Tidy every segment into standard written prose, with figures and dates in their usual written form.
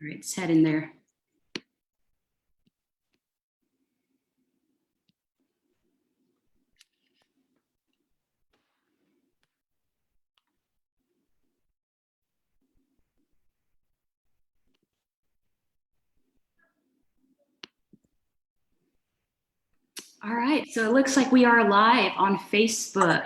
All right, let's head in there. All right, so it looks like we are live on Facebook.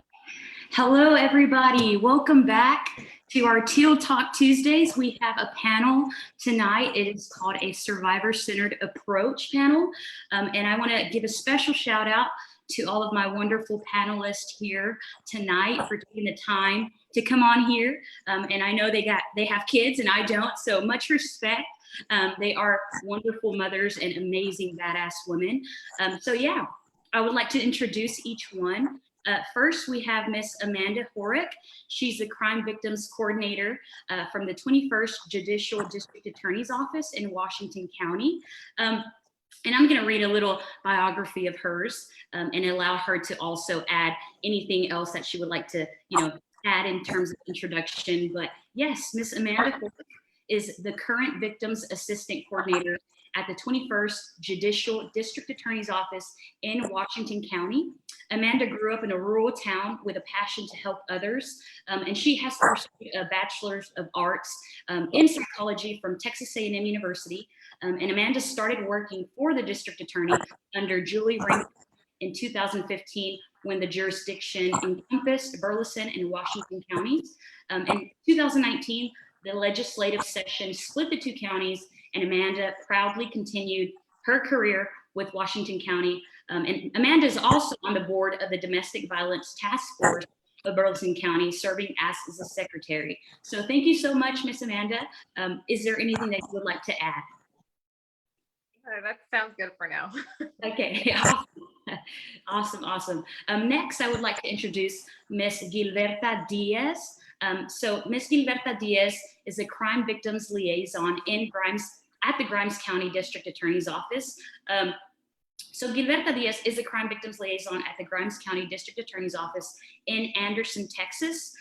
Hello, everybody. Welcome back to our Teal Talk Tuesdays. We have a panel tonight. It is called a Survivor-Centered Approach panel. And I want to give a special shout out to all of my wonderful panelists here tonight for taking the time to come on here. And I know they have kids and I don't, so much respect. They are wonderful mothers and amazing badass women. So yeah, I would like to introduce each one. First, we have Miss Amanda Horak. She's the Crime Victims Coordinator from the 21st Judicial District Attorney's Office in Washington County. And I'm going to read a little biography of hers and allow her to also add anything else that she would like to, add in terms of introduction. But yes, Miss Amanda Horak is the current Victims Assistant Coordinator at the 21st Judicial District Attorney's Office in Washington County. Amanda grew up in a rural town with a passion to help others, and she has pursued a Bachelor's of Arts in Psychology from Texas A&M University. And Amanda started working for the District Attorney under Julie Ring in 2015 when the jurisdiction encompassed Burleson and Washington counties. In 2019, the legislative session split the two counties, and Amanda proudly continued her career with Washington County. And Amanda is also on the board of the Domestic Violence Task Force of Burleson County, serving as the secretary. So thank you so much, Miss Amanda. Is there anything that you would like to add? That sounds good for now. Okay, awesome. Next, I would like to introduce Miss Gilverta Diaz. So Miss Gilverta Diaz is a crime victims liaison at the Grimes County District Attorney's Office. So Gilverta Diaz is a crime victims liaison at the Grimes County District Attorney's Office in Anderson, Texas.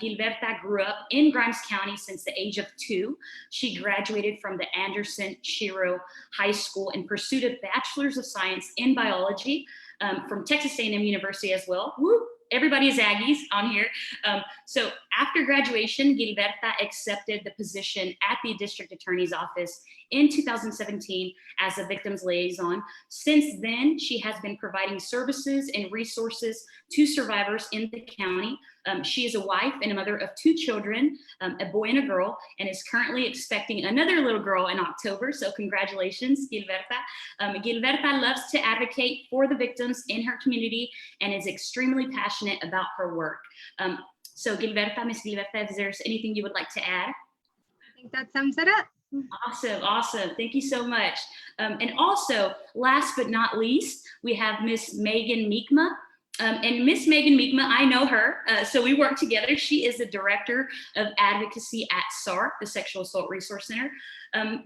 Gilverta grew up in Grimes County since the age of 2. She graduated from the Anderson Shiro High School and pursued a Bachelor's of Science in Biology from Texas A&M University as well. Woo! Everybody is Aggies on here. So after graduation, Gilberta accepted the position at the District Attorney's Office in 2017 as a victims liaison. Since then, she has been providing services and resources to survivors in the county. She is a wife and a mother of 2 children, a boy and a girl, and is currently expecting another little girl in October. So congratulations, Gilberta. Gilberta loves to advocate for the victims in her community and is extremely passionate about her work. So Gilberta, Miss Gilberta, is there anything you would like to add? I think that sums it up. Awesome. Thank you so much. And also, last but not least, we have Miss Meagan Meekma. And Miss Meagan Meekma, I know her, so we work together. She is the Director of Advocacy at Sarc, the Sexual Assault Resource Center.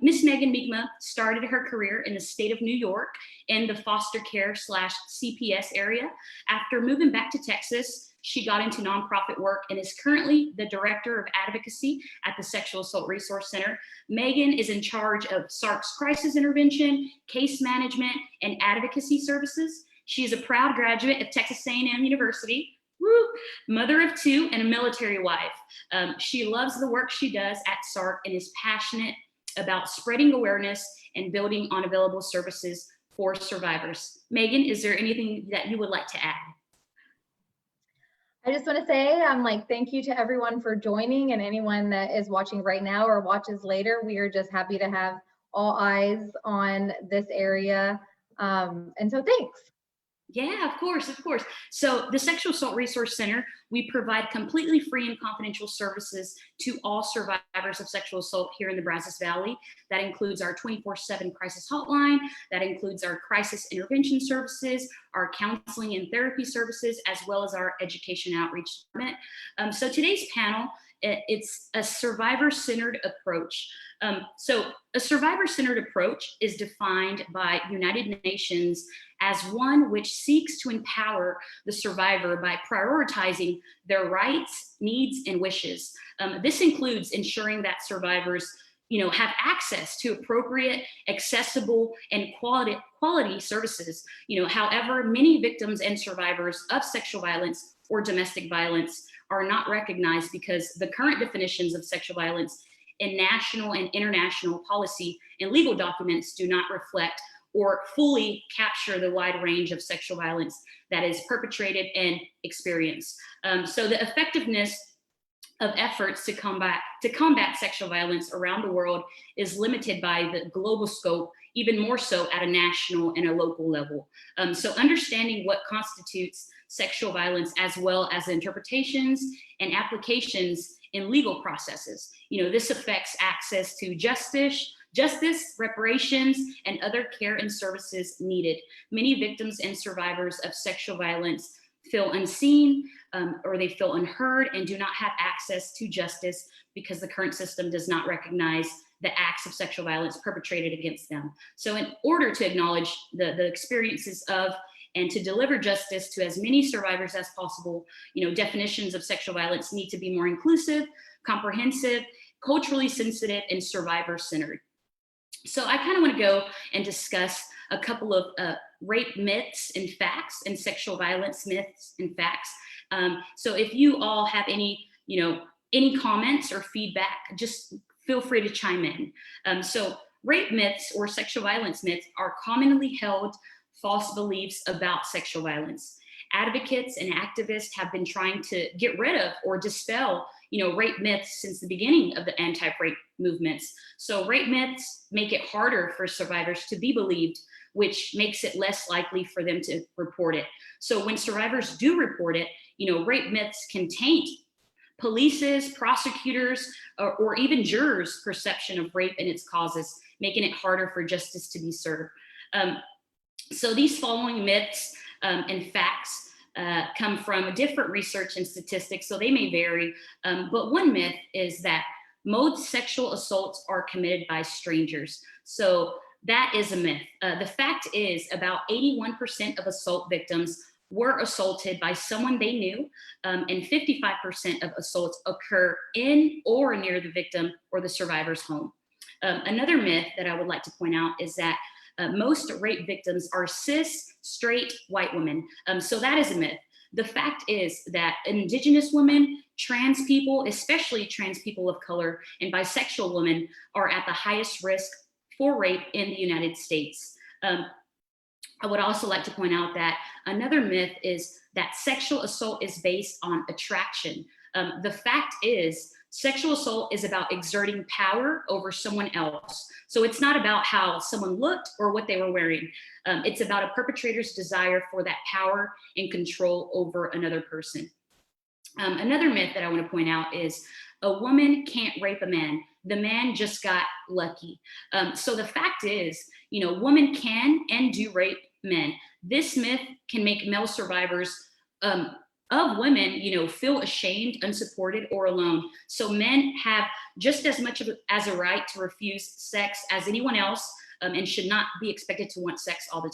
Miss Meagan Meekma started her career in the state of New York in the foster care / CPS area. After moving back to Texas, she got into nonprofit work and is currently the Director of Advocacy at the Sexual Assault Resource Center. Meagan is in charge of Sarc's crisis intervention, case management, and advocacy services. She is a proud graduate of Texas A&M University, mother of 2, and a military wife. She loves the work she does at Sarc and is passionate about spreading awareness and building on available services for survivors. Meagan, is there anything that you would like to add? I just want to say, thank you to everyone for joining, and anyone that is watching right now or watches later. We are just happy to have all eyes on this area. And so thanks. Yeah, of course. So the Sexual Assault Resource Center, we provide completely free and confidential services to all survivors of sexual assault here in the Brazos Valley. That includes our 24/7 crisis hotline. That includes our crisis intervention services, our counseling and therapy services, as well as our education outreach department. So today's panel, it's a survivor-centered approach. So a survivor-centered approach is defined by United Nations as one which seeks to empower the survivor by prioritizing their rights, needs, and wishes. This includes ensuring that survivors, have access to appropriate, accessible, and quality services. However, many victims and survivors of sexual violence or domestic violence are not recognized because the current definitions of sexual violence in national and international policy and legal documents do not reflect or fully capture the wide range of sexual violence that is perpetrated and experienced. So the effectiveness of efforts to combat sexual violence around the world is limited by the global scope, even more so at a national and a local level. So understanding what constitutes sexual violence, as well as interpretations and applications in legal processes. This affects access to justice, reparations, and other care and services needed. Many victims and survivors of sexual violence feel unseen, or they feel unheard and do not have access to justice because the current system does not recognize the acts of sexual violence perpetrated against them. So in order to acknowledge the experiences of and to deliver justice to as many survivors as possible, definitions of sexual violence need to be more inclusive, comprehensive, culturally sensitive, and survivor-centered. So I kind of want to go and discuss a couple of rape myths and facts and sexual violence myths and facts. So if you all have any comments or feedback, just feel free to chime in. So rape myths or sexual violence myths are commonly held false beliefs about sexual violence. Advocates and activists have been trying to get rid of or dispel rape myths since the beginning of the anti-rape movements. So rape myths make it harder for survivors to be believed, which makes it less likely for them to report it. So when survivors do report it, rape myths can taint police's, prosecutors, or even jurors' perception of rape and its causes, making it harder for justice to be served. So these following myths and facts come from different research and statistics, so they may vary. But one myth is that most sexual assaults are committed by strangers. So that is a myth. The fact is about 81% of assault victims were assaulted by someone they knew, and 55% of assaults occur in or near the victim or the survivor's home. Another myth that I would like to point out is that most rape victims are cis, straight, white women. So that is a myth. The fact is that Indigenous women, trans people, especially trans people of color, and bisexual women are at the highest risk for rape in the United States. I would also like to point out that another myth is that sexual assault is based on attraction. The fact is, sexual assault is about exerting power over someone else. So it's not about how someone looked or what they were wearing. It's about a perpetrator's desire for that power and control over another person. Another myth that I want to point out is a woman can't rape a man. The man just got lucky. So the fact is, women can and do rape men. This myth can make male survivors of women, feel ashamed, unsupported, or alone. So men have just as much as a right to refuse sex as anyone else, and should not be expected to want sex all the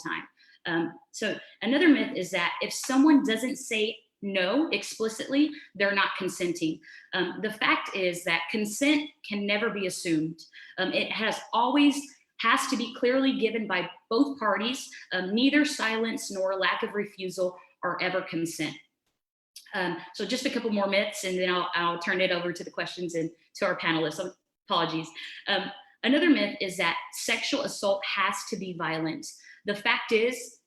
time. So another myth is that if someone doesn't say no explicitly, they're not consenting. The fact is that consent can never be assumed. It has to be clearly given by both parties. Neither silence nor lack of refusal are ever consent. So just a couple more myths, and then I'll turn it over to the questions and to our panelists. So apologies. Another myth is that sexual assault has to be violent. The fact is,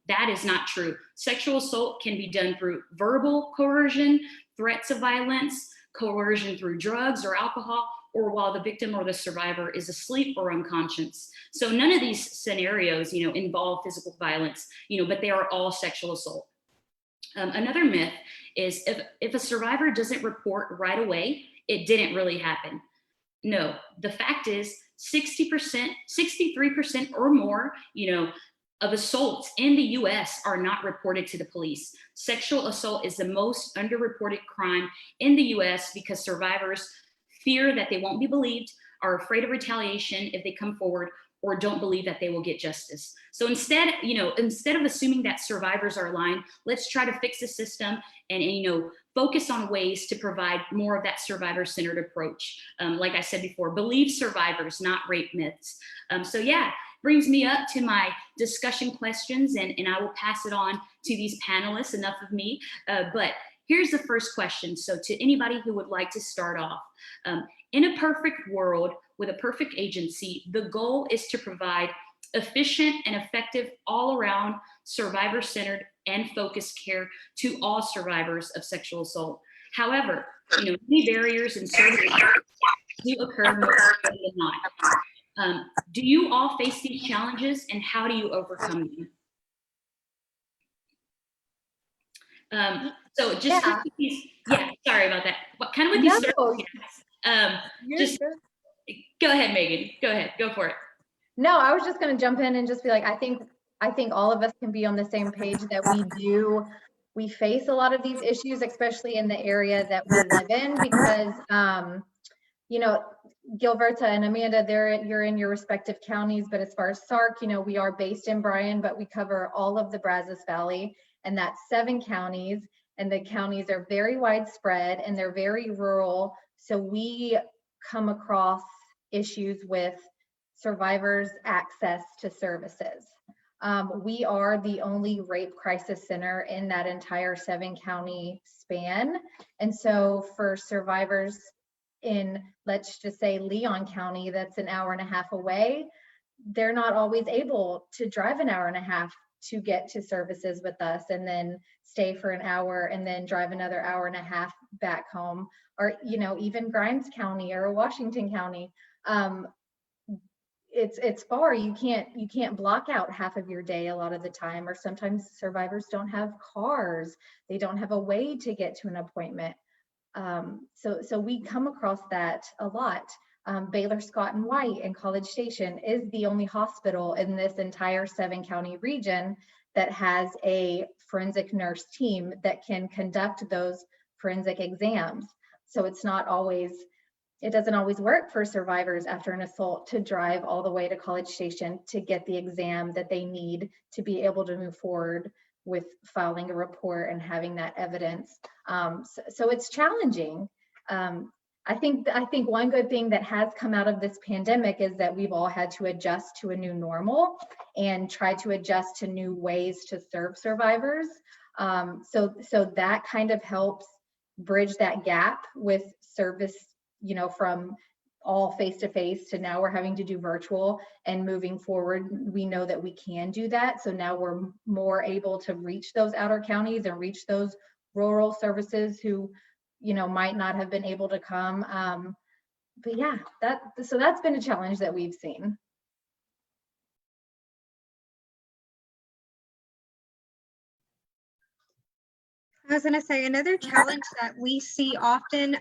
that is not true. Sexual assault can be done through verbal coercion, threats of violence, coercion through drugs or alcohol, or while the victim or the survivor is asleep or unconscious. So none of these scenarios, involve physical violence, but they are all sexual assault. Another myth is if a survivor doesn't report right away, it didn't really happen. No, the fact is 60%, 63% or more, of assaults in the US are not reported to the police. Sexual assault is the most underreported crime in the US because survivors fear that they won't be believed, are afraid of retaliation if they come forward, or don't believe that they will get justice. So instead, instead of assuming that survivors are lying, let's try to fix the system and focus on ways to provide more of that survivor-centered approach. Like I said before, believe survivors, not rape myths. So yeah, brings me up to my discussion questions, and I will pass it on to these panelists. Enough of me, but here's the first question. So to anybody who would like to start off, in a perfect world with a perfect agency, the goal is to provide efficient and effective all-around survivor-centered and focused care to all survivors of sexual assault. However, many barriers and services do occur more often than not. Do you all face these challenges, and how do you overcome them? So just for these, sorry about that. Kind of with these services, go ahead, Megan. Go ahead. Go for it. No, I was just going to jump in and just be like, I think all of us can be on the same page that we face a lot of these issues, especially in the area that we live in, because, Gilverta and Amanda, you're in your respective counties, but as far as Sarc, we are based in Bryan, but we cover all of the Brazos Valley, and that's 7 counties, and the counties are very widespread and they're very rural. So we come across issues with survivors' access to services. We are the only rape crisis center in that entire 7-county span. And so for survivors in, let's just say, Leon County, that's an hour and a half away, they're not always able to drive an hour and a half to get to services with us, and then stay for an hour and then drive another hour and a half back home, or even Grimes County or Washington County. It's far. You can't block out half of your day a lot of the time, or sometimes survivors don't have cars, they don't have a way to get to an appointment. So we come across that a lot. Baylor Scott and White in College Station is the only hospital in this entire 7-county region that has a forensic nurse team that can conduct those forensic exams. So it doesn't always work for survivors after an assault to drive all the way to College Station to get the exam that they need to be able to move forward with filing a report and having that evidence. So it's challenging. I think one good thing that has come out of this pandemic is that we've all had to adjust to a new normal and try to adjust to new ways to serve survivors. So that kind of helps bridge that gap with service, from all face-to-face to now we're having to do virtual, and moving forward, we know that we can do that. So now we're more able to reach those outer counties and reach those rural services who might not have been able to come. But yeah, that's been a challenge that we've seen. I was going to say another challenge that we see often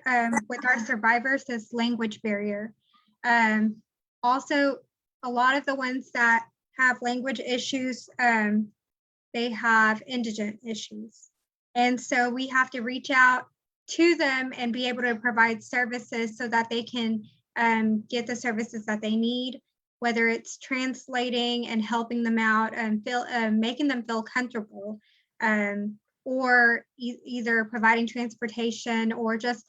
with our survivors is language barrier. Also, a lot of the ones that have language issues, they have indigent issues. And so we have to reach out to them and be able to provide services so that they can get the services that they need, whether it's translating and helping them out and making them feel comfortable, or either providing transportation, or just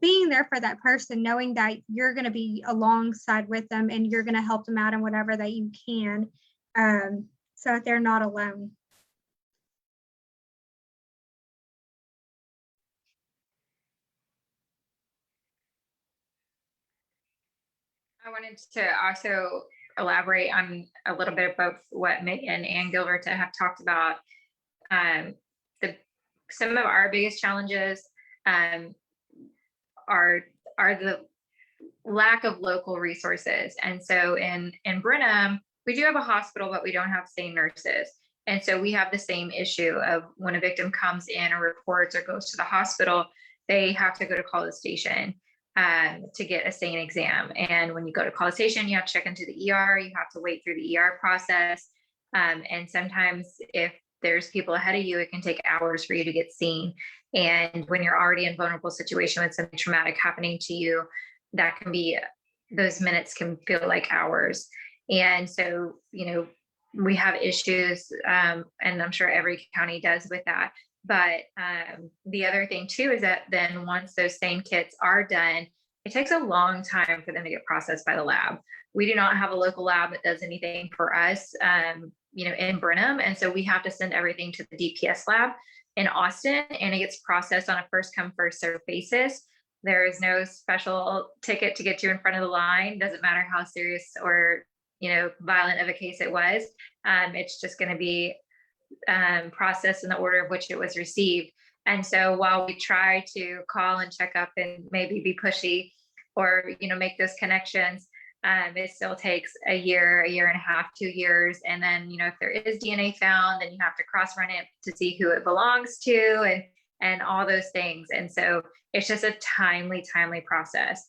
being there for that person, knowing that you're going to be alongside with them and you're going to help them out in whatever that you can, so that they're not alone. I wanted to also elaborate on a little bit about what Meagan and Gilberta have talked about. Some of our biggest challenges are the lack of local resources. And so in Brenham, we do have a hospital, but we don't have the same nurses. And so we have the same issue of when a victim comes in or reports or goes to the hospital, they have to go to College Station to get a SANE exam. And when you go to College Station, you have to check into the ER, you have to wait through the ER process. And sometimes if there's people ahead of you, it can take hours for you to get seen. And when you're already in a vulnerable situation with something traumatic happening to you, those minutes can feel like hours. And so, we have issues, and I'm sure every county does with that. But the other thing too is that then once those same kits are done, it takes a long time for them to get processed by the lab. We do not have a local lab that does anything for us, in Brenham. And so we have to send everything to the DPS lab in Austin, and it gets processed on a first come, first served basis. There is no special ticket to get you in front of the line. Doesn't matter how serious or, violent of a case it was. It's just going to be processed in the order of which it was received. And so while we try to call and check up and maybe be pushy or, make those connections, it still takes a year and a half, 2 years. And then, if there is DNA found, then you have to cross-run it to see who it belongs to and all those things. And so it's just a timely process.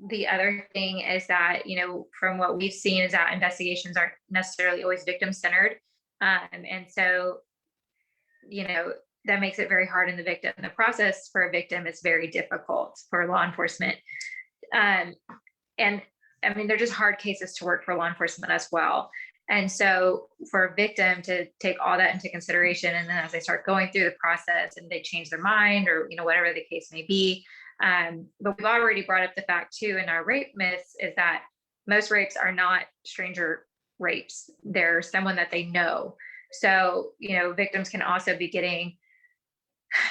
The other thing is that, from what we've seen is that investigations aren't necessarily always victim-centered. And so, that makes it very hard on the victim. The process for a victim is very difficult for law enforcement. And I mean, they're just hard cases to work for law enforcement as well. And so for a victim to take all that into consideration, and then as they start going through the process and they change their mind or, whatever the case may be. But we've already brought up the fact too, in our rape myths, is that most rapes are not stranger rapes. They're someone that they know. So, victims can also be getting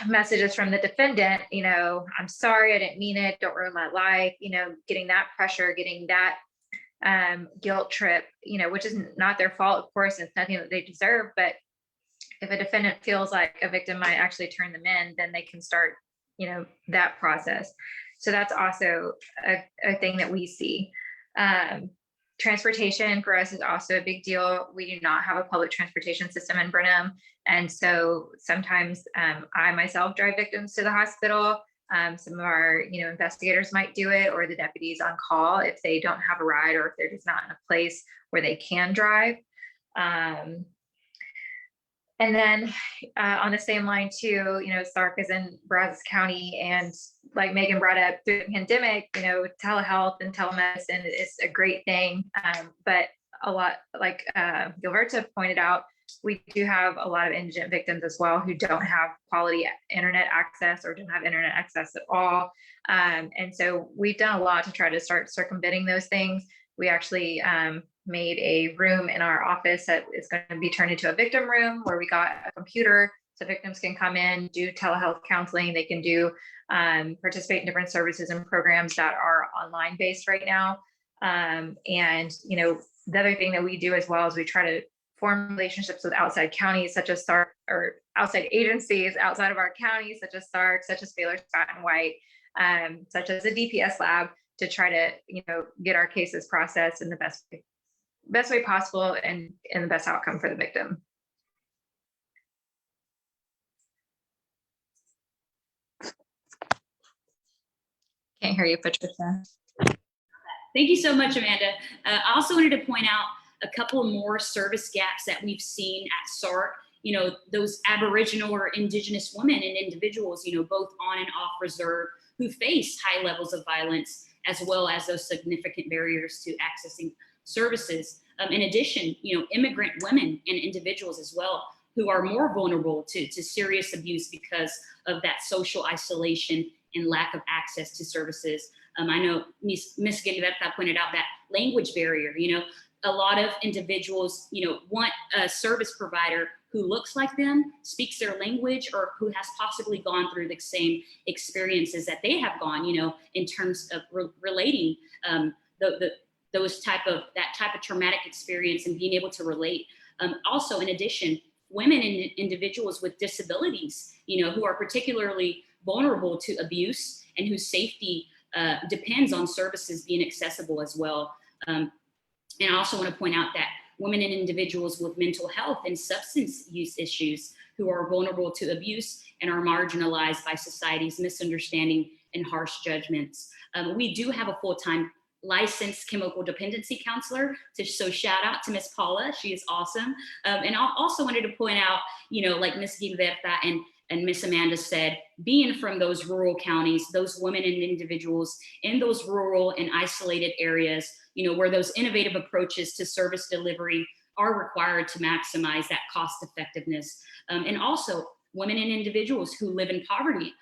messages from the defendant, I'm sorry, I didn't mean it, don't ruin my life, getting that pressure, getting that guilt trip, which is not their fault, of course, it's nothing that they deserve. But if a defendant feels like a victim might actually turn them in, then they can start, that process. So that's also a thing that we see. Transportation for us is also a big deal. We do not have a public transportation system in Brenham. And so sometimes I myself drive victims to the hospital. Some of our, investigators might do it, or the deputies on call if they don't have a ride or if they're just not in a place where they can drive. And then on the same line too, Sarc is in Brazos County, and like Meagan brought up, through the pandemic, telehealth and telemedicine is a great thing. But a lot, like Gilverta pointed out, we do have a lot of indigent victims as well who don't have quality internet access or don't have internet access at all. And so we've done a lot to try to start circumventing those things. We actually made a room in our office that is going to be turned into a victim room, where we got a computer so victims can come in, do telehealth counseling. They can do participate in different services and programs that are online based right now. And, the other thing that we do as well is we try to form relationships with outside counties, such as Sarc, or outside agencies outside of our county, such as Sarc, such as Baylor Scott and White, such as the DPS lab, to try to, get our cases processed in the best way possible and the best outcome for the victim. Can't hear you, Patricia. Thank you so much, Amanda. I also wanted to point out a couple more service gaps that we've seen at Sarc. Those Aboriginal or Indigenous women and individuals, both on and off reserve, who face high levels of violence, as well as those significant barriers to accessing services. In addition, immigrant women and individuals as well, who are more vulnerable to serious abuse because of that social isolation and lack of access to services. I know Ms. Gilverta pointed out that language barrier. A lot of individuals, want a service provider who looks like them, speaks their language, or who has possibly gone through the same experiences that they have gone, in terms of relating that type of traumatic experience and being able to relate. Also, in addition, women and individuals with disabilities, who are particularly vulnerable to abuse and whose safety depends on services being accessible as well. And I also want to point out that women and individuals with mental health and substance use issues who are vulnerable to abuse and are marginalized by society's misunderstanding and harsh judgments. We do have a full-time licensed chemical dependency counselor. So shout out to Miss Paula, she is awesome. And I also wanted to point out, like Miss Gilverta And Miss Amanda said, being from those rural counties, those women and individuals in those rural and isolated areas, where those innovative approaches to service delivery are required to maximize that cost effectiveness. And also women and individuals who live in poverty,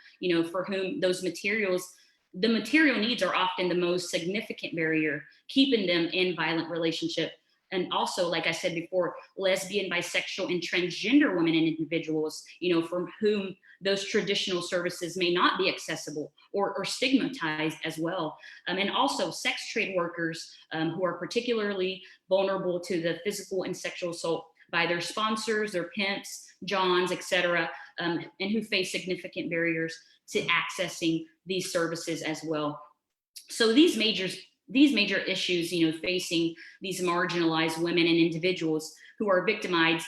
for whom the material needs are often the most significant barrier, keeping them in violent relationship. And also, like I said before, lesbian, bisexual, and transgender women and individuals, from whom those traditional services may not be accessible or stigmatized as well. And also sex trade workers who are particularly vulnerable to the physical and sexual assault by their sponsors, their pimps, johns, etc., and who face significant barriers to accessing these services as well. So these major issues, facing these marginalized women and individuals who are victimized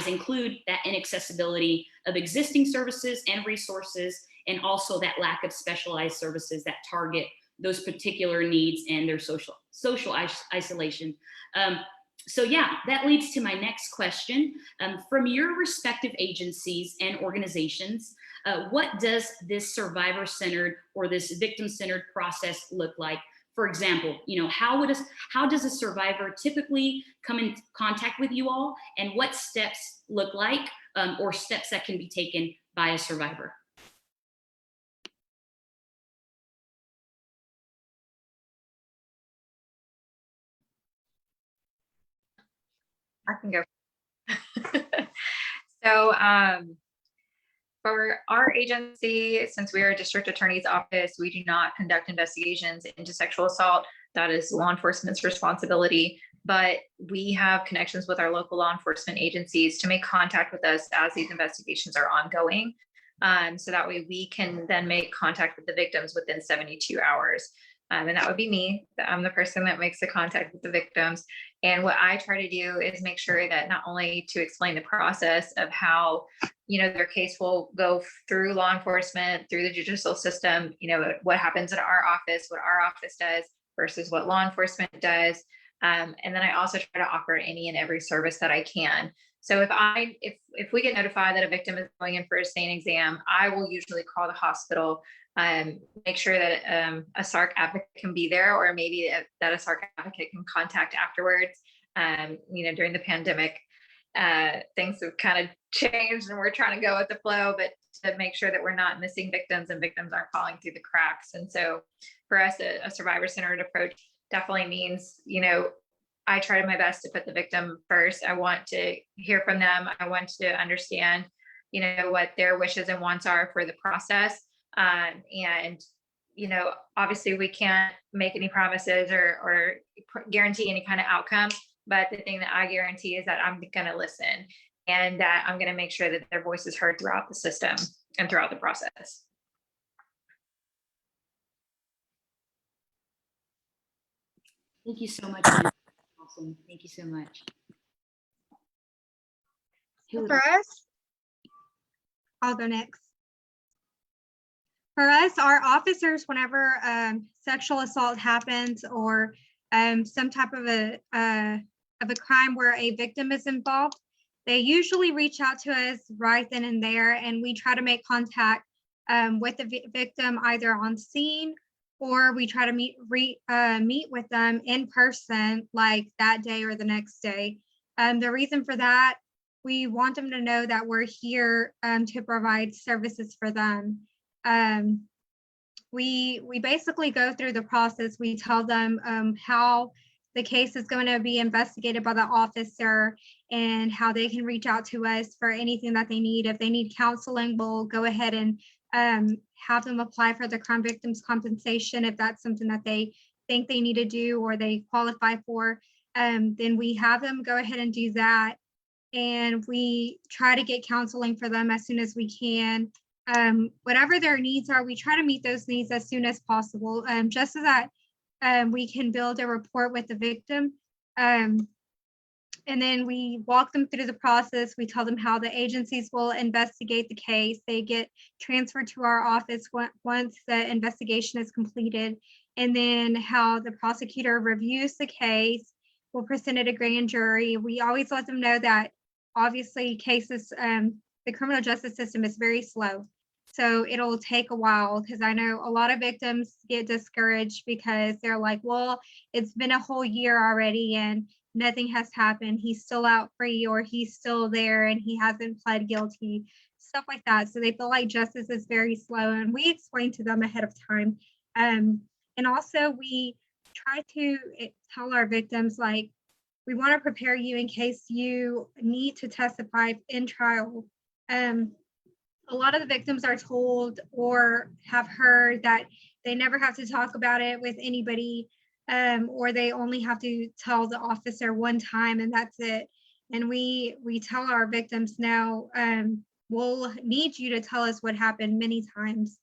include that inaccessibility of existing services and resources, and also that lack of specialized services that target those particular needs and their social isolation. So yeah, that leads to my next question. From your respective agencies and organizations, what does this survivor-centered or this victim-centered process look like? For example, how does a survivor typically come in contact with you all, and what steps look like, or steps that can be taken by a survivor? I can go. So for our agency, since we are a district attorney's office, we do not conduct investigations into sexual assault. That is law enforcement's responsibility, but we have connections with our local law enforcement agencies to make contact with us as these investigations are ongoing. So that way we can then make contact with the victims within 72 hours. And that would be me. I'm the person that makes the contact with the victims. And what I try to do is make sure that not only to explain the process of how, their case will go through law enforcement, through the judicial system, what happens in our office, what our office does versus what law enforcement does. And then I also try to offer any and every service that I can. So if we get notified that a victim is going in for a SANE exam, I will usually call the hospital, make sure that a Sarc advocate can be there, or maybe that a Sarc advocate can contact afterwards. During the pandemic, things have kind of changed and we're trying to go with the flow, but to make sure that we're not missing victims and victims aren't falling through the cracks. And so for us, a survivor-centered approach definitely means, I try my best to put the victim first. I want to hear from them. I want to understand, what their wishes and wants are for the process. And obviously we can't make any promises or guarantee any kind of outcome, but the thing that I guarantee is that I'm going to listen, and that I'm going to make sure that their voice is heard throughout the system and throughout the process. Thank you so much. Awesome. Thank you so much. For us, I'll go next. For us, our officers, whenever sexual assault happens, or some type of a crime where a victim is involved, they usually reach out to us right then and there, and we try to make contact with the victim either on scene, or we try to meet with them in person, like that day or the next day. The reason for that, we want them to know that we're here to provide services for them. We basically go through the process. We tell them how the case is going to be investigated by the officer, and how they can reach out to us for anything that they need. If they need counseling, we'll go ahead and have them apply for the crime victims compensation if that's something that they think they need to do or they qualify for. Then we have them go ahead and do that, and we try to get counseling for them as soon as we can. Whatever their needs are, we try to meet those needs as soon as possible, just so that we can build a rapport with the victim. And then we walk them through the process. We tell them how the agencies will investigate the case. They get transferred to our office once the investigation is completed, and then how the prosecutor reviews the case. We'll present it to grand jury. We always let them know that obviously cases the criminal justice system is very slow. So it'll take a while, because I know a lot of victims get discouraged because they're like, well, it's been a whole year already and nothing has happened. He's still out free, or he's still there and he hasn't pled guilty, stuff like that. So they feel like justice is very slow, and we explain to them ahead of time. And also we try to tell our victims, like, we want to prepare you in case you need to testify in trial. A lot of the victims are told or have heard that they never have to talk about it with anybody, or they only have to tell the officer one time and that's it. And we tell our victims, no, we'll need you to tell us what happened many times.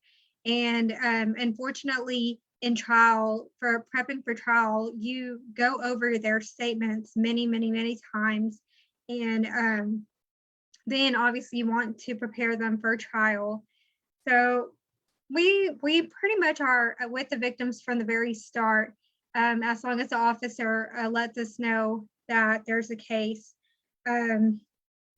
And unfortunately, in trial, for prepping for trial, you go over their statements many, many, many times. And then obviously you want to prepare them for trial. So we pretty much are with the victims from the very start, as long as the officer lets us know that there's a case. And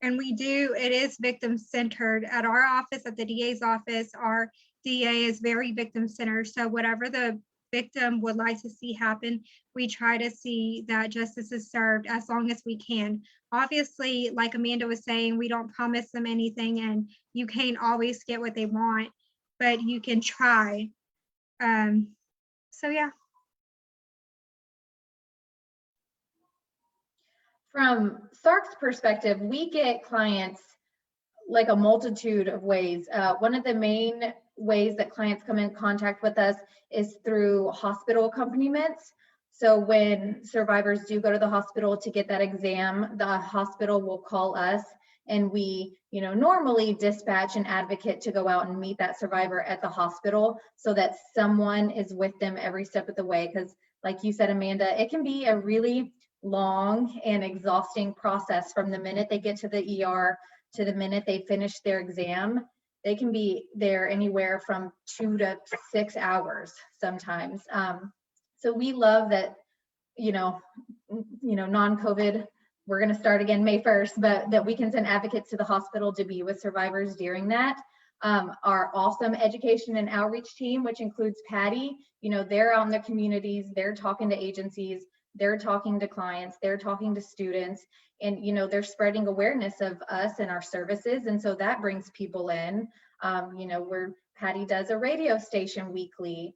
it is victim centered. At our office, at the DA's office, our DA is very victim centered. So whatever the victim would like to see happen, we try to see that justice is served as long as we can. Obviously, like Amanda was saying, we don't promise them anything, and you can't always get what they want, but you can try. So yeah. From Sarc's perspective, we get clients like a multitude of ways. One of the main ways that clients come in contact with us is through hospital accompaniments. So when survivors do go to the hospital to get that exam, the hospital will call us, and we, normally dispatch an advocate to go out and meet that survivor at the hospital so that someone is with them every step of the way. Because like you said, Amanda, it can be a really long and exhausting process from the minute they get to the ER to the minute they finish their exam. They can be there anywhere from 2 to 6 hours sometimes. So we love that, non-COVID, we're going to start again May 1st, but that we can send advocates to the hospital to be with survivors during that. Our awesome education and outreach team, which includes Patty, they're out in the communities, they're talking to agencies, they're talking to clients, they're talking to students, and they're spreading awareness of us and our services. And so that brings people in, where Patty does a radio station weekly.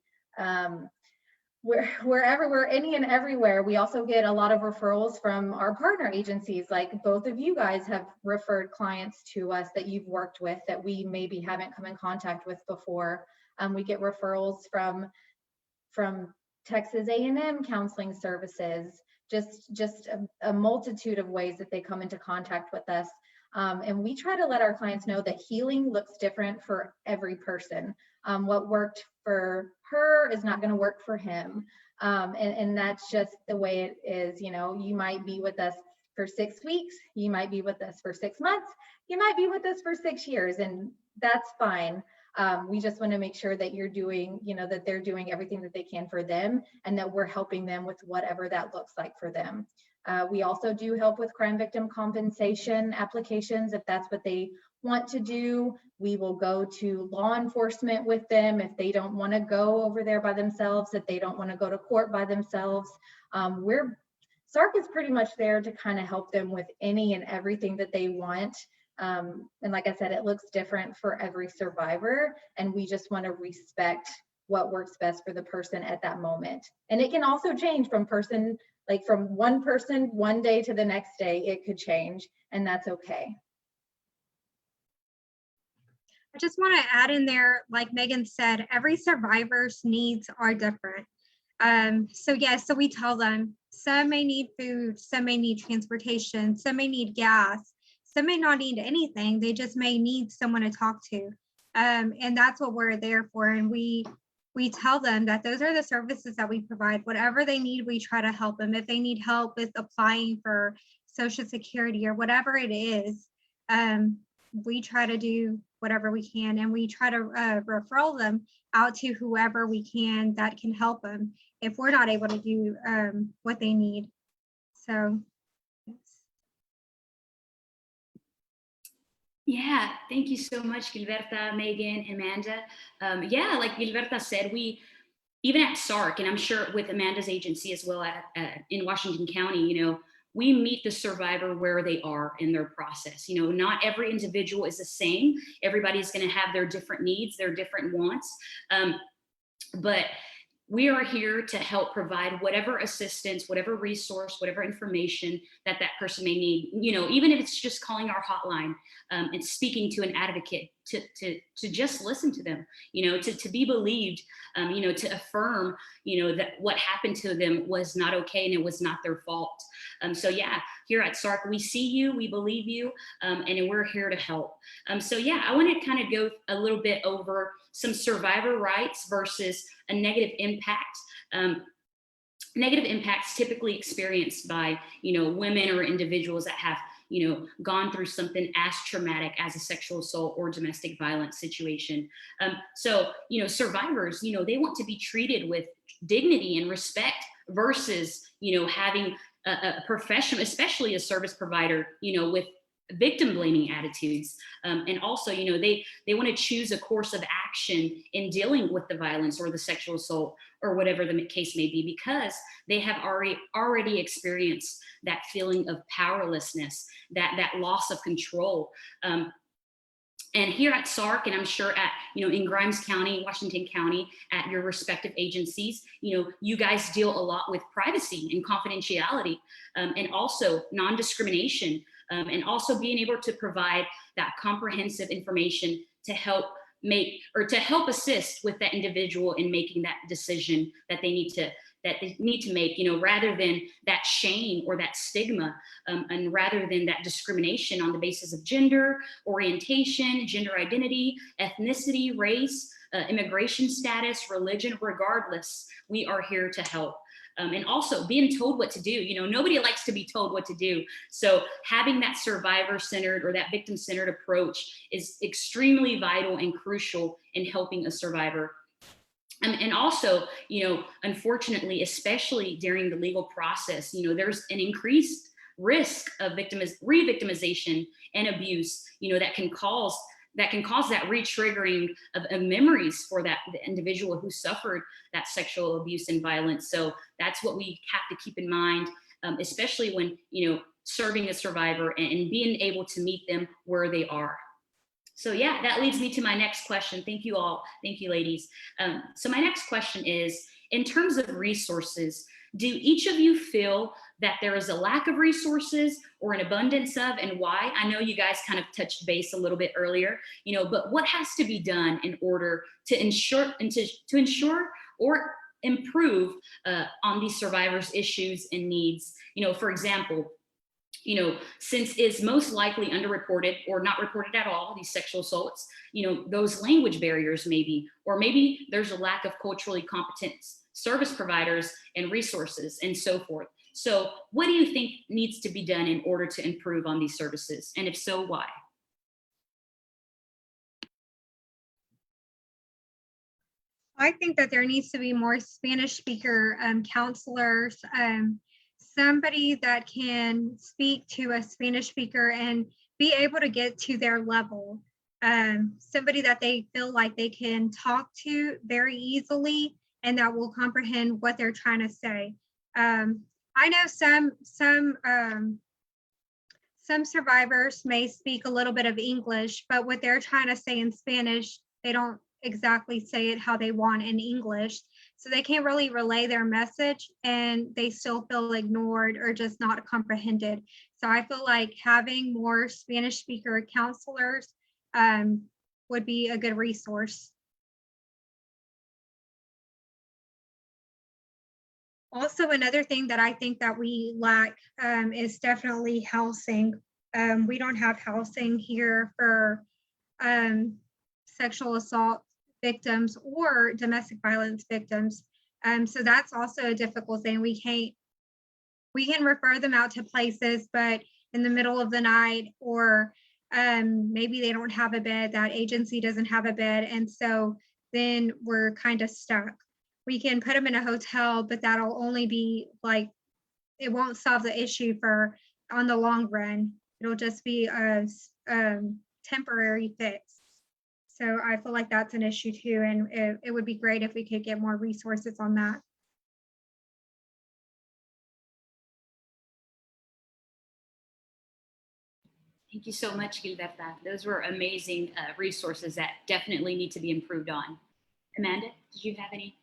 Wherever we're any and everywhere. We also get a lot of referrals from our partner agencies, like both of you guys have referred clients to us that you've worked with that we maybe haven't come in contact with before. We get referrals from Texas A&M counseling services, just a multitude of ways that they come into contact with us. And we try to let our clients know that healing looks different for every person. What worked for her is not going to work for him. And that's just the way it is. You might be with us for 6 weeks, you might be with us for 6 months, you might be with us for 6 years, and that's fine. We just want to make sure that you're doing, that they're doing everything that they can for them, and that we're helping them with whatever that looks like for them. We also do help with crime victim compensation applications. If that's what they want to do, we will go to law enforcement with them if they don't want to go over there by themselves, if they don't want to go to court by themselves. Sarc is pretty much there to kind of help them with any and everything that they want. And like I said, it looks different for every survivor, and we just want to respect what works best for the person at that moment. And it can also change from one person one day to the next day. It could change, and that's okay. I just want to add in there, like Megan said, every survivor's needs are different. So we tell them some may need food, some may need transportation, some may need gas, some may not need anything. They just may need someone to talk to. And that's what we're there for. And we tell them that those are the services that we provide. Whatever they need, we try to help them. If they need help with applying for Social Security or whatever it is, we try to do whatever we can, and we try to refer them out to whoever we can that can help them if we're not able to do what they need. So yes. Yeah, thank you so much, Gilverta, Megan, Amanda. Yeah, like Gilverta said, we even at Sarc, and I'm sure with Amanda's agency as well in Washington County, we meet the survivor where they are in their process. Not every individual is the same. Everybody's going to have their different needs, their different wants. But we are here to help provide whatever assistance, whatever resource, whatever information that that person may need. Even if it's just calling our hotline and speaking to an advocate to just listen to them, to be believed, to affirm, that what happened to them was not okay and it was not their fault. So yeah, here at Sarc, we see you, we believe you, and we're here to help. So yeah, I want to kind of go a little bit over some survivor rights versus a negative impact. Negative impacts typically experienced by, women or individuals that have, gone through something as traumatic as a sexual assault or domestic violence situation. So, survivors, they want to be treated with dignity and respect versus, having a profession, especially a service provider, with victim blaming attitudes. And also, they want to choose a course of action in dealing with the violence or the sexual assault or whatever the case may be, because they have already experienced that feeling of powerlessness, that loss of control. And here at Sarc, and I'm sure at, in Grimes County, Washington County, at your respective agencies, you guys deal a lot with privacy and confidentiality, and also non-discrimination, and also being able to provide that comprehensive information to help assist with that individual in making that decision that they need to make, rather than that shame or that stigma, and rather than that discrimination on the basis of gender, orientation, gender identity, ethnicity, race, immigration status, religion. Regardless, we are here to help. And also being told what to do. Nobody likes to be told what to do. So having that survivor-centered or that victim-centered approach is extremely vital and crucial in helping a survivor. And also, unfortunately, especially during the legal process, there's an increased risk of re-victimization and abuse, that can cause that re-triggering of memories for the individual who suffered that sexual abuse and violence. So that's what we have to keep in mind, especially when, serving a survivor and being able to meet them where they are. So yeah, that leads me to my next question. Thank you all. Thank you, ladies. So my next question is, in terms of resources, do each of you feel that there is a lack of resources or an abundance of, and why? I know you guys kind of touched base a little bit earlier, but what has to be done in order to ensure or improve on these survivors' issues and needs? For example, since it's most likely underreported or not reported at all, these sexual assaults, those language barriers maybe, or maybe there's a lack of culturally competent service providers and resources and so forth. So what do you think needs to be done in order to improve on these services? And if so, why? I think that there needs to be more Spanish speaker counselors, somebody that can speak to a Spanish speaker and be able to get to their level, somebody that they feel like they can talk to very easily and that will comprehend what they're trying to say. I know some survivors may speak a little bit of English, but what they're trying to say in Spanish, they don't exactly say it how they want in English. So they can't really relay their message and they still feel ignored or just not comprehended. So I feel like having more Spanish speaker counselors would be a good resource. Also, another thing that I think that we lack is definitely housing. We don't have housing here for sexual assault victims or domestic violence victims. So that's also a difficult thing. We can refer them out to places, but in the middle of the night, or maybe they don't have a bed, that agency doesn't have a bed. And so then we're kind of stuck. We can put them in a hotel, but that'll only be like, it won't solve the issue on the long run. It'll just be temporary fix. So I feel like that's an issue too, and it would be great if we could get more resources on that. Thank you so much, Gilberta. Those were amazing resources that definitely need to be improved on. Amanda, did you have any?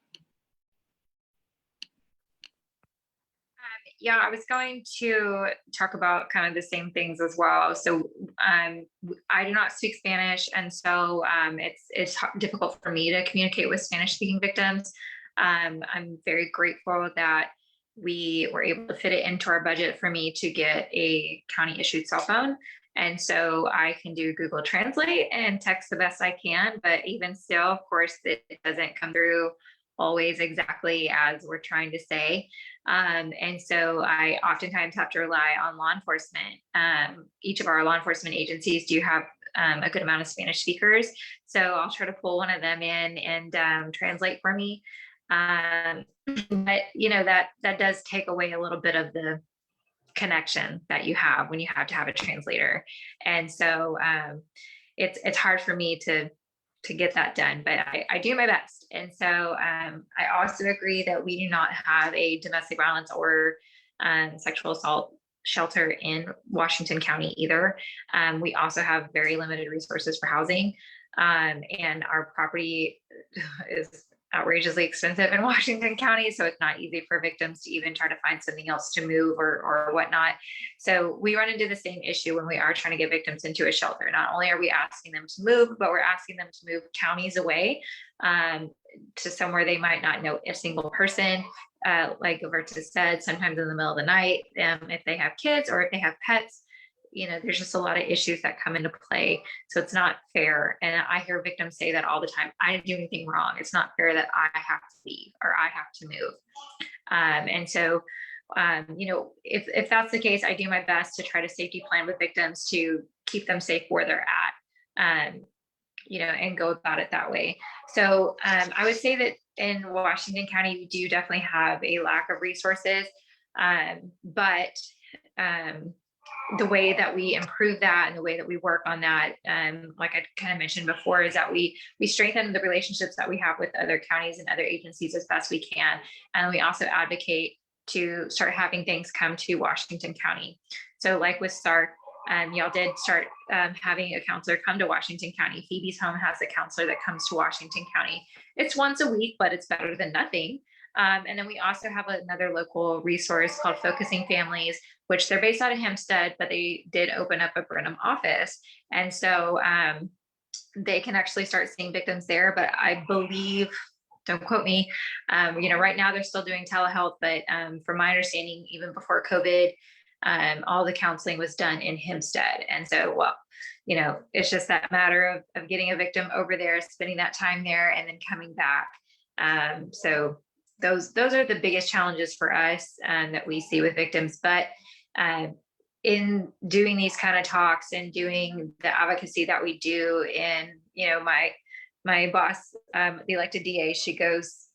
Yeah, I was going to talk about kind of the same things as well. So I do not speak Spanish, and so it's difficult for me to communicate with Spanish-speaking victims. I'm very grateful that we were able to fit it into our budget for me to get a county-issued cell phone. And so I can do Google Translate and text the best I can, but even still, of course, it doesn't come through always exactly as we're trying to say. And so I oftentimes have to rely on law enforcement. Each of our law enforcement agencies do have a good amount of Spanish speakers. So I'll try to pull one of them in and translate for me. But you know, that does take away a little bit of the connection that you have when you have to have a translator. And so it's hard for me to get that done, but I do my best. And so I also agree that we do not have a domestic violence or sexual assault shelter in Washington County either. We also have very limited resources for housing, and our property is outrageously expensive in Washington County. So it's not easy for victims to even try to find something else to move or whatnot. So we run into the same issue when we are trying to get victims into a shelter. Not only are we asking them to move, but we're asking them to move counties away to somewhere they might not know a single person. Like Gilverta said, sometimes in the middle of the night, if they have kids or if they have pets, you know, there's just a lot of issues that come into play. So it's not fair. And I hear victims say that all the time. I didn't do anything wrong. It's not fair that I have to leave or I have to move. And so, you know, if that's the case, I do my best to try to safety plan with victims to keep them safe where they're at, you know, and go about it that way. So I would say that in Washington County, we do definitely have a lack of resources, but the way that we improve that and the way that we work on that, like I kind of mentioned before, is that we strengthen the relationships that we have with other counties and other agencies as best we can. And we also advocate to start having things come to Washington County. So like with Sarc, y'all did start having a counselor come to Washington County. Phoebe's Home has a counselor that comes to Washington County. It's once a week, but it's better than nothing. And then we also have another local resource called Focusing Families, which they're based out of Hempstead, but they did open up a Brenham office. And so they can actually start seeing victims there. But I believe, don't quote me, you know, right now they're still doing telehealth, but from my understanding, even before COVID, all the counseling was done in Hempstead. And so, well, you know, it's just that matter of getting a victim over there, spending that time there, and then coming back. So those are the biggest challenges for us that we see with victims. But in doing these kind of talks and doing the advocacy that we do, and you know, my boss, the elected DA, she goes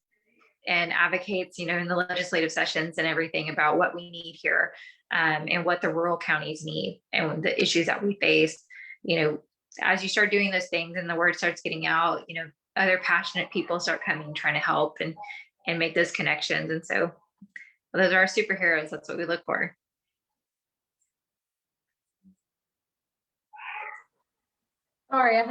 and advocates, you know, in the legislative sessions and everything about what we need here, and what the rural counties need and the issues that we face. You know, as you start doing those things and the word starts getting out, you know, other passionate people start coming, trying to help and make those connections. And so those are our superheroes. That's what we look for. Sorry,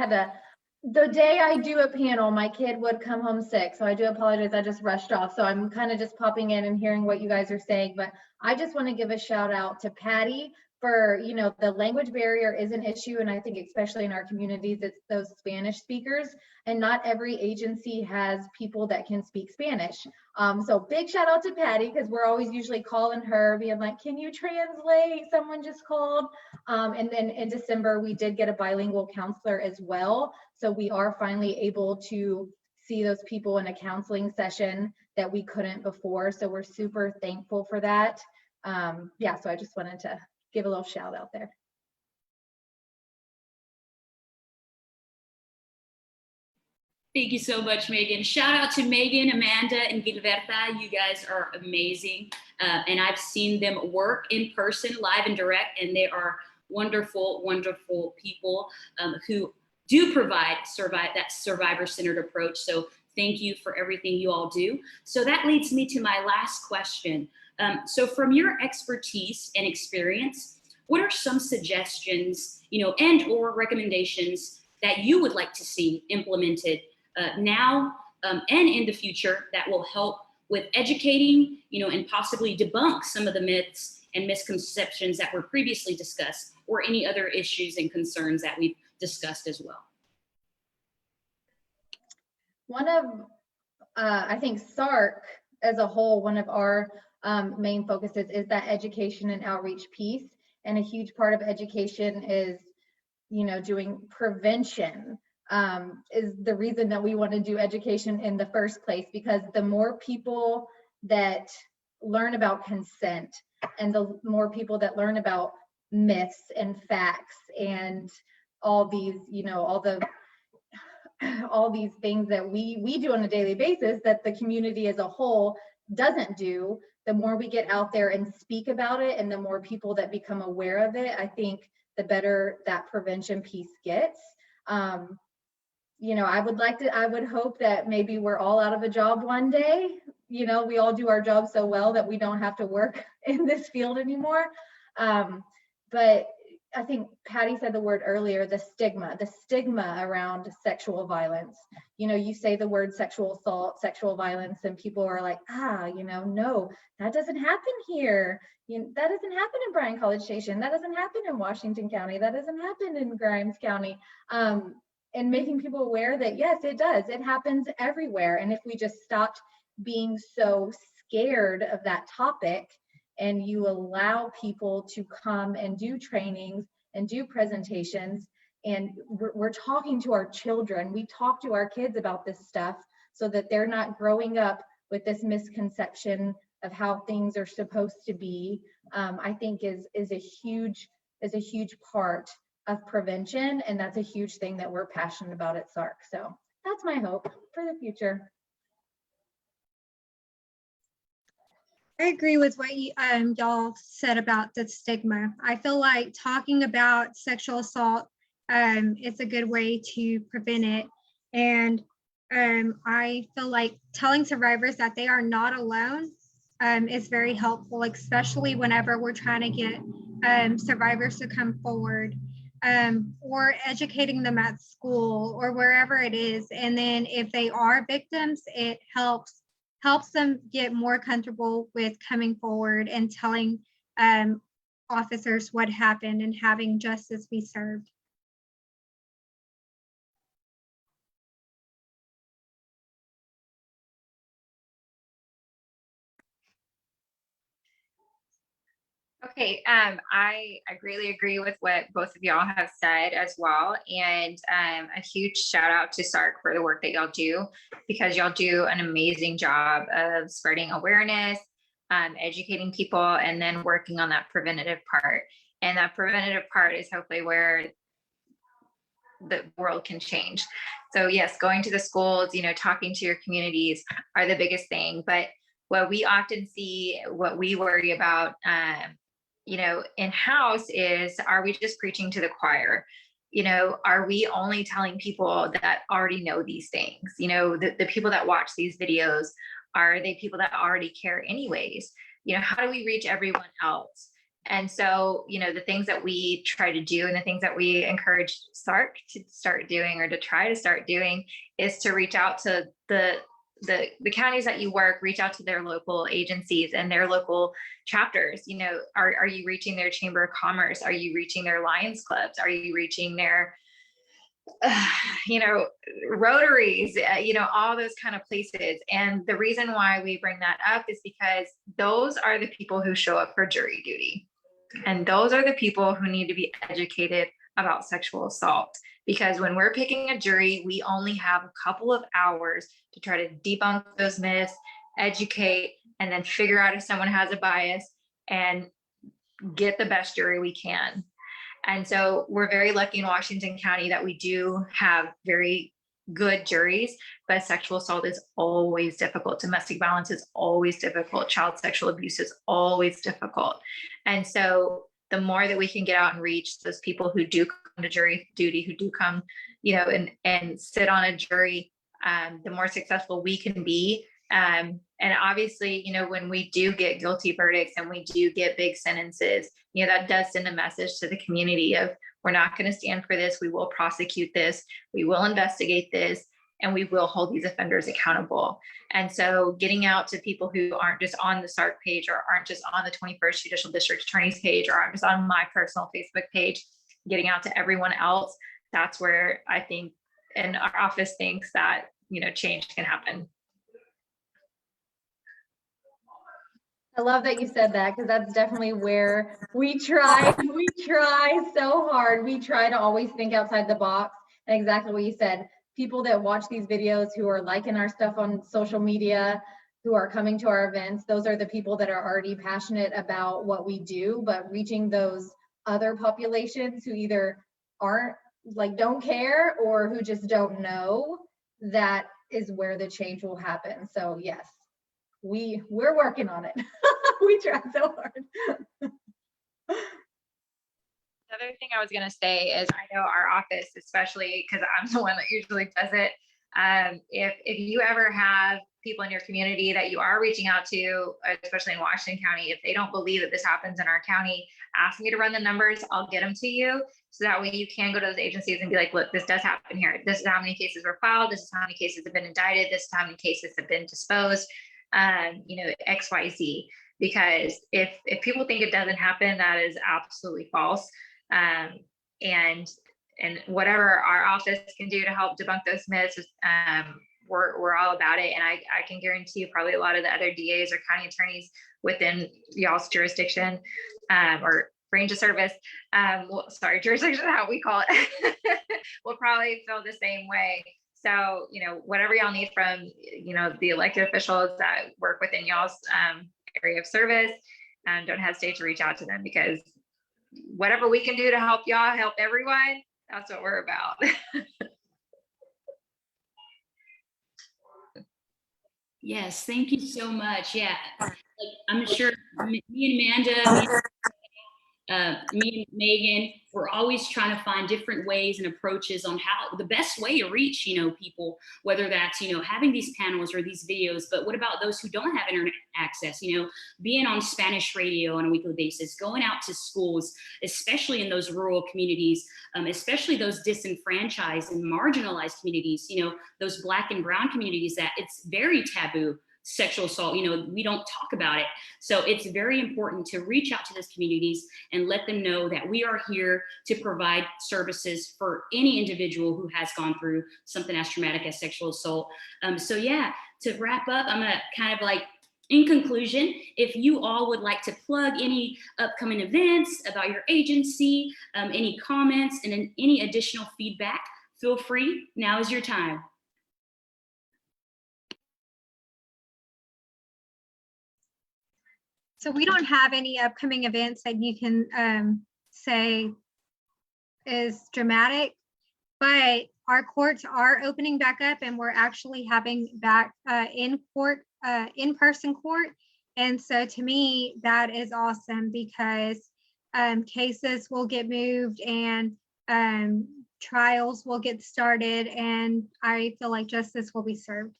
the day I do a panel, my kid would come home sick. So I do apologize. I just rushed off. So I'm kind of just popping in and hearing what you guys are saying. But I just want to give a shout out to Patty for, you know, the language barrier is an issue. And I think especially in our communities, it's those Spanish speakers. And not every agency has people that can speak Spanish. So big shout out to Patty, because we're always usually calling her, being like, can you translate? Someone just called. And then in December, we did get a bilingual counselor as well. So we are finally able to see those people in a counseling session that we couldn't before. So we're super thankful for that. Yeah, so I just wanted to give a little shout out there. Thank you so much, Meagan. Shout out to Meagan, Amanda, and Gilverta. You guys are amazing. And I've seen them work in person, live and direct, and they are wonderful, wonderful people who do provide that survivor-centered approach. So thank you for everything you all do. So that leads me to my last question. So from your expertise and experience, what are some suggestions, and or recommendations that you would like to see implemented now and in the future that will help with educating, and possibly debunk some of the myths and misconceptions that were previously discussed, or any other issues and concerns that we've discussed as well? One of, I think Sarc as a whole, one of our main focuses is that education and outreach piece. And a huge part of education is, doing prevention. Is the reason that we want to do education in the first place, because the more people that learn about consent and the more people that learn about myths and facts and all these, all these things that we do on a daily basis that the community as a whole doesn't do, the more we get out there and speak about it and the more people that become aware of it, I think the better that prevention piece gets. I would hope that maybe we're all out of a job one day. We all do our job so well that we don't have to work in this field anymore. But I think Patty said the word earlier, the stigma around sexual violence. You say the word sexual assault, sexual violence, and people are like, no, that doesn't happen here. That doesn't happen in Bryan College Station. That doesn't happen in Washington County. That doesn't happen in Grimes County. And making people aware that, yes, it does. It happens everywhere. And if we just stopped being so scared of that topic, and you allow people to come and do trainings and do presentations, and we're talking to our children, we talk to our kids about this stuff so that they're not growing up with this misconception of how things are supposed to be, I think is a huge part of prevention. And that's a huge thing that we're passionate about at Sarc. So that's my hope for the future. I agree with what y'all said about the stigma. I feel like talking about sexual assault, it's a good way to prevent it. And I feel like telling survivors that they are not alone is very helpful, especially whenever we're trying to get survivors to come forward, or educating them at school or wherever it is. And then if they are victims, it helps them get more comfortable with coming forward and telling officers what happened and having justice be served. Okay, I greatly agree with what both of y'all have said as well. And a huge shout out to Sarc for the work that y'all do, because y'all do an amazing job of spreading awareness, educating people, and then working on that preventative part. And that preventative part is hopefully where the world can change. So yes, going to the schools, talking to your communities are the biggest thing. But what we often see, what we worry about, in-house is, are we just preaching to the choir? Are we only telling people that already know these things? The people that watch these videos, are they people that already care anyways? How do we reach everyone else? And so, the things that we try to do and the things that we encourage Sarc to start doing, or to try to start doing, is to reach out to the counties that you work, reach out to their local agencies and their local chapters. Are you reaching their Chamber of Commerce? Are you reaching their Lions Clubs? Are you reaching their, Rotaries, all those kind of places? And the reason why we bring that up is because those are the people who show up for jury duty. And those are the people who need to be educated about sexual assault. Because when we're picking a jury, we only have a couple of hours to try to debunk those myths, educate, and then figure out if someone has a bias and get the best jury we can. And so we're very lucky in Washington County that we do have very good juries, but sexual assault is always difficult. Domestic violence is always difficult. Child sexual abuse is always difficult. And so the more that we can get out and reach those people who do come to jury duty, who do come, and sit on a jury, the more successful we can be. And obviously, when we do get guilty verdicts and we do get big sentences, that does send a message to the community of, we're not going to stand for this. We will prosecute this. We will investigate this, and we will hold these offenders accountable. And so getting out to people who aren't just on the Sarc page, or aren't just on the 21st Judicial District Attorney's page, or aren't just on my personal Facebook page, getting out to everyone else, that's where I think, and our office thinks that, change can happen. I love that you said that, because that's definitely where we try so hard. We try to always think outside the box. And exactly what you said, people that watch these videos, who are liking our stuff on social media, who are coming to our events, those are the people that are already passionate about what we do. But reaching those other populations who either aren't, don't care, or who just don't know, that is where the change will happen. So yes, we're working on it. We try so hard. The other thing I was going to say is, I know our office, especially because I'm the one that usually does it. If you ever have people in your community that you are reaching out to, especially in Washington County, if they don't believe that this happens in our county, ask me to run the numbers. I'll get them to you. So that way you can go to those agencies and be like, look, this does happen here. This is how many cases were filed. This is how many cases have been indicted. This is how many cases have been disposed. X, Y, Z. Because if people think it doesn't happen, that is absolutely false. And whatever our office can do to help debunk those myths, we're all about it. And I can guarantee you, probably a lot of the other DAs or county attorneys within y'all's jurisdiction, or range of service, jurisdiction, how we call it, will probably feel the same way. So, whatever y'all need from, the elected officials that work within y'all's area of service, don't hesitate to reach out to them, because whatever we can do to help y'all, help everyone, that's what we're about. Yes, thank you so much. Yeah, I'm sure me and Amanda, me and Megan, we're always trying to find different ways and approaches on how the best way to reach, people, whether that's, having these panels or these videos. But what about those who don't have internet access, being on Spanish radio on a weekly basis, going out to schools, especially in those rural communities, especially those disenfranchised and marginalized communities, those Black and brown communities that it's very taboo. Sexual assault, we don't talk about it. So it's very important to reach out to those communities and let them know that we are here to provide services for any individual who has gone through something as traumatic as sexual assault. So yeah, to wrap up, I'm gonna kind of in conclusion, if you all would like to plug any upcoming events about your agency, any comments and any additional feedback, feel free. Now is your time. So we don't have any upcoming events that you can say is dramatic, but our courts are opening back up, and we're actually having back in-person court. And so to me, that is awesome, because cases will get moved and trials will get started, and I feel like justice will be served.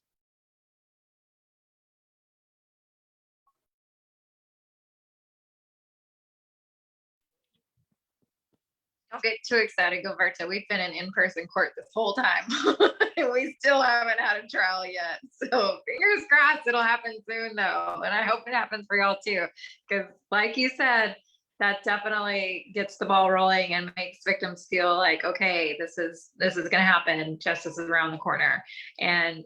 Don't get too excited, Gilberta. We've been in person court this whole time. And we still haven't had a trial yet. So fingers crossed it'll happen soon though. And I hope it happens for y'all too. Because like you said, that definitely gets the ball rolling and makes victims feel like, okay, this is gonna happen. Justice is around the corner. And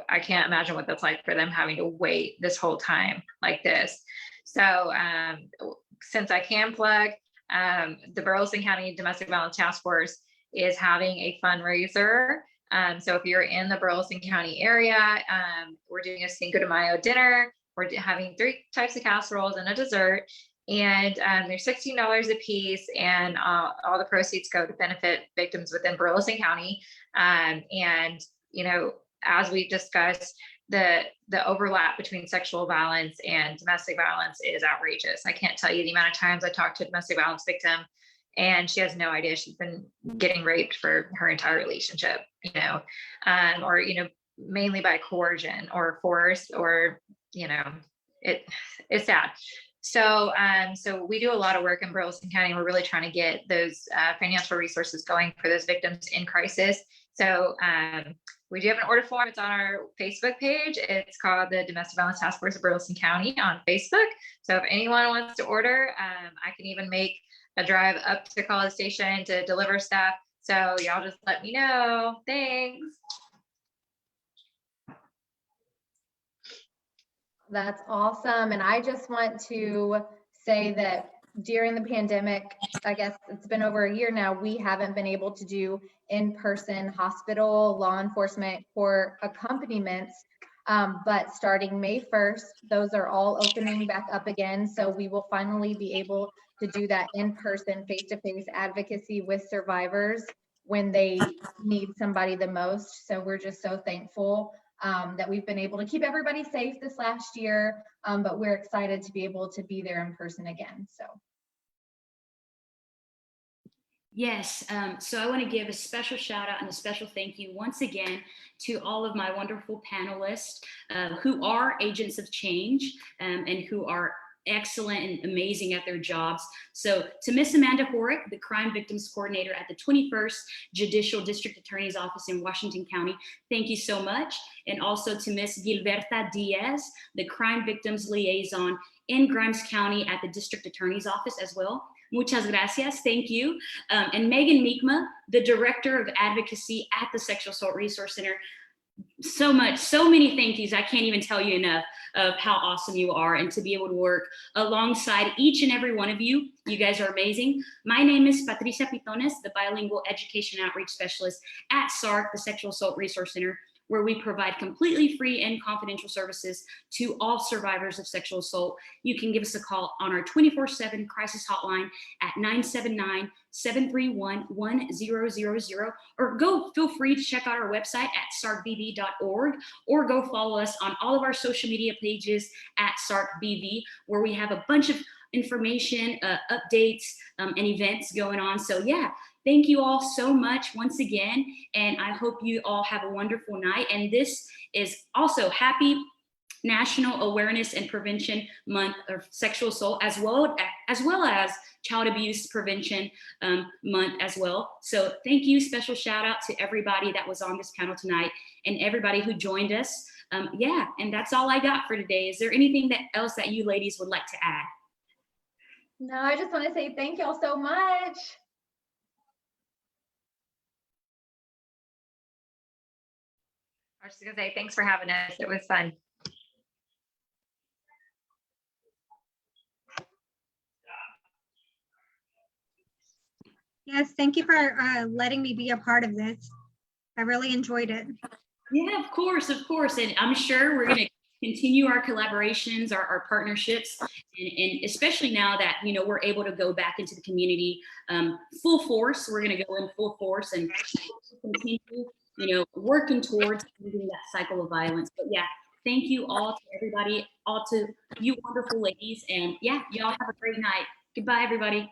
I can't imagine what that's like for them, having to wait this whole time like this. So since I can plug, the Burleson County Domestic Violence Task Force is having a fundraiser. So if you're in the Burleson County area, we're doing a Cinco de Mayo dinner. We're having 3 types of casseroles and a dessert, and they're $16 a piece, and all the proceeds go to benefit victims within Burleson County. And as we discussed, the overlap between sexual violence and domestic violence is outrageous. I can't tell you the amount of times I talked to a domestic violence victim and she has no idea she's been getting raped for her entire relationship, or, mainly by coercion or force, or, it's sad. So, so we do a lot of work in Burleson County. We're really trying to get those financial resources going for those victims in crisis. So we do have an order form. It's on our Facebook page. It's called the Domestic Violence Task Force of Burleson County on Facebook. So if anyone wants to order, I can even make a drive up to College Station to deliver stuff. So y'all just let me know. Thanks. That's awesome. And I just want to say that during the pandemic, I guess it's been over a year now, we haven't been able to do in-person hospital, law enforcement, or accompaniments. But starting May 1st, those are all opening back up again. So we will finally be able to do that in-person, face-to-face advocacy with survivors when they need somebody the most. So we're just so thankful that we've been able to keep everybody safe this last year, but we're excited to be able to be there in person again. So. Yes, so I want to give a special shout out and a special thank you once again to all of my wonderful panelists who are agents of change and who are excellent and amazing at their jobs. So to Miss Amanda Horak, the Crime Victims Coordinator at the 21st Judicial District Attorney's Office in Washington County, thank you so much. And also to Miss Gilverta Diaz, the Crime Victims Liaison in Grimes County at the District Attorney's Office as well. Muchas gracias, thank you. And Meagan Meekma, the Director of Advocacy at the Sexual Assault Resource Center. So many thank yous. I can't even tell you enough of how awesome you are, and to be able to work alongside each and every one of you. You guys are amazing. My name is Patricia Pitones, the Bilingual Education Outreach Specialist at Sarc, the Sexual Assault Resource Center, where we provide completely free and confidential services to all survivors of sexual assault. You can give us a call on our 24/7 crisis hotline at 979-731-1000, or feel free to check out our website at sarcbv.org, or go follow us on all of our social media pages at sarcbv, where we have a bunch of information, updates, and events going on. So yeah, thank you all so much once again, and I hope you all have a wonderful night. And this is also happy National Awareness and Prevention Month of Sexual Assault, as well as Child Abuse Prevention Month as well. So thank you, special shout out to everybody that was on this panel tonight and everybody who joined us. Yeah, and that's all I got for today. Is there anything else that you ladies would like to add? No, I just want to say thank y'all so much. I was just gonna say thanks for having us. It was fun. Yes, thank you for letting me be a part of this. I really enjoyed it. Yeah, of course. And I'm sure we're going to continue our collaborations, our partnerships, and especially now that, we're able to go back into the community full force. We're going to go in full force and continue, working towards ending that cycle of violence. But yeah, thank you all to everybody, all to you wonderful ladies. And yeah, y'all have a great night. Goodbye, everybody.